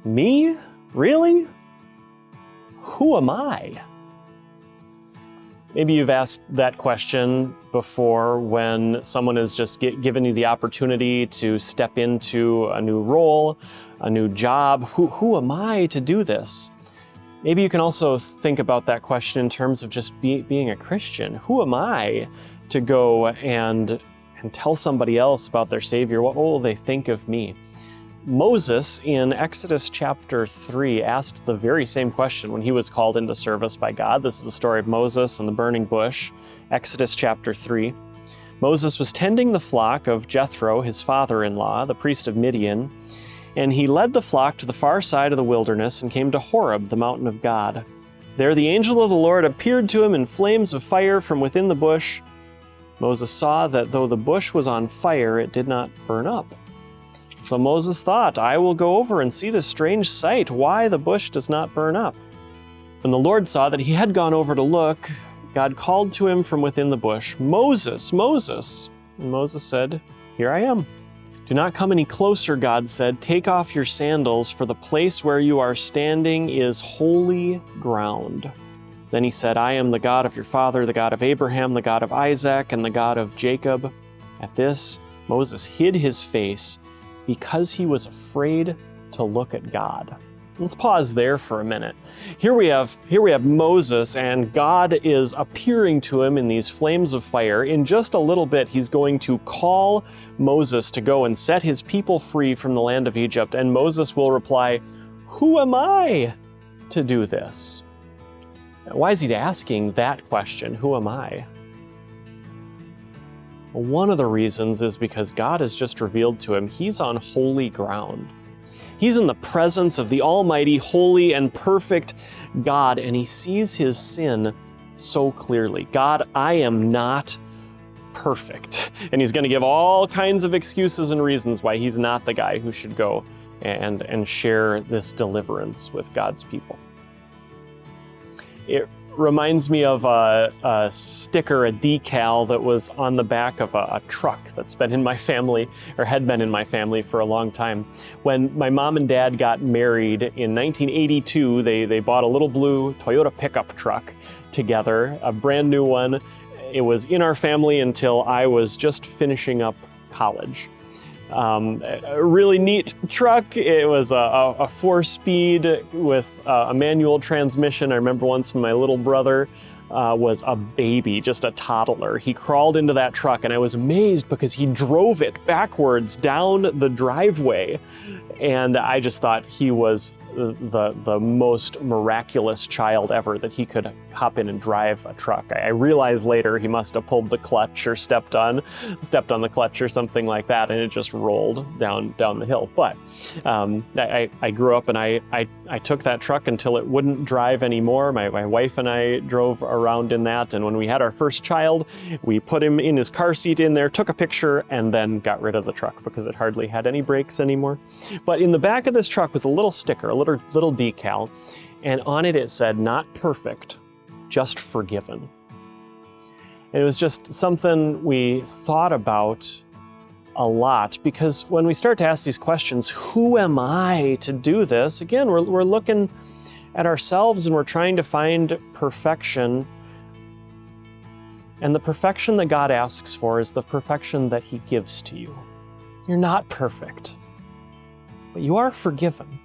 Me? Really? Who am I? Maybe you've asked that question before when someone has just given you the opportunity to step into a new role, a new job. Who am I to do this? Maybe you can also think about that question in terms of just being a Christian. Who am I to go and tell somebody else about their Savior? What will they think of me? Moses in Exodus chapter 3 asked the very same question when he was called into service by God. This is the story of Moses and the burning bush, Exodus chapter 3. Moses was tending the flock of Jethro, his father-in-law, the priest of Midian, and he led the flock to the far side of the wilderness and came to Horeb, the mountain of God. There the angel of the Lord appeared to him in flames of fire from within the bush. Moses saw that though the bush was on fire, it did not burn up. So Moses thought, I will go over and see this strange sight, why the bush does not burn up. When the Lord saw that he had gone over to look, God called to him from within the bush, Moses, Moses. And Moses said, Here I am. Do not come any closer, God said. Take off your sandals, for the place where you are standing is holy ground. Then he said, I am the God of your father, the God of Abraham, the God of Isaac, and the God of Jacob. At this, Moses hid his face because he was afraid to look at God. Let's pause there for a minute. Here we have Moses, and God is appearing to him in these flames of fire. In just a little bit, he's going to call Moses to go and set his people free from the land of Egypt, and Moses will reply, Who am I to do this? Why is he asking that question? Who am I? One of the reasons is because God has just revealed to him he's on holy ground. He's in the presence of the almighty, holy, and perfect God, and he sees his sin so clearly. God, I am not perfect. And he's going to give all kinds of excuses and reasons why he's not the guy who should go and share this deliverance with God's people. It reminds me of a sticker, a decal that was on the back of a truck that's been in my family, or had been in my family for a long time. When my mom and dad got married in 1982, they bought a little blue Toyota pickup truck together, a brand new one. It was in our family until I was just finishing up college. A really neat truck. It was a 4-speed with a manual transmission. I remember once when my little brother was a baby, just a toddler. He crawled into that truck and I was amazed because he drove it backwards down the driveway. And I just thought he was the most miraculous child ever, that he could hop in and drive a truck. I realized later he must have pulled the clutch or stepped on the clutch or something like that, and it just rolled down the hill. But I grew up and I took that truck until it wouldn't drive anymore. My wife and I drove around in that, and when we had our first child, we put him in his car seat in there, took a picture, and then got rid of the truck because it hardly had any brakes anymore. But in the back of this truck was a little sticker, a little decal, and on it said, not perfect, just forgiven. And it was just something we thought about a lot, because when we start to ask these questions, who am I to do this? Again, we're looking at ourselves and we're trying to find perfection. And the perfection that God asks for is the perfection that he gives to you. You're not perfect, but you are forgiven.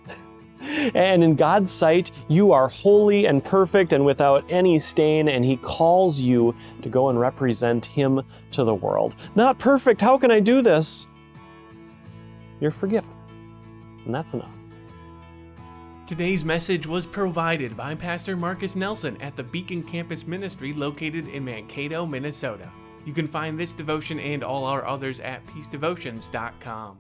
And in God's sight, you are holy and perfect and without any stain, and he calls you to go and represent him to the world. Not perfect, how can I do this? You're forgiven, and that's enough. Today's message was provided by Pastor Marcus Nelson at the Beacon Campus Ministry located in Mankato, Minnesota. You can find this devotion and all our others at peacedevotions.com.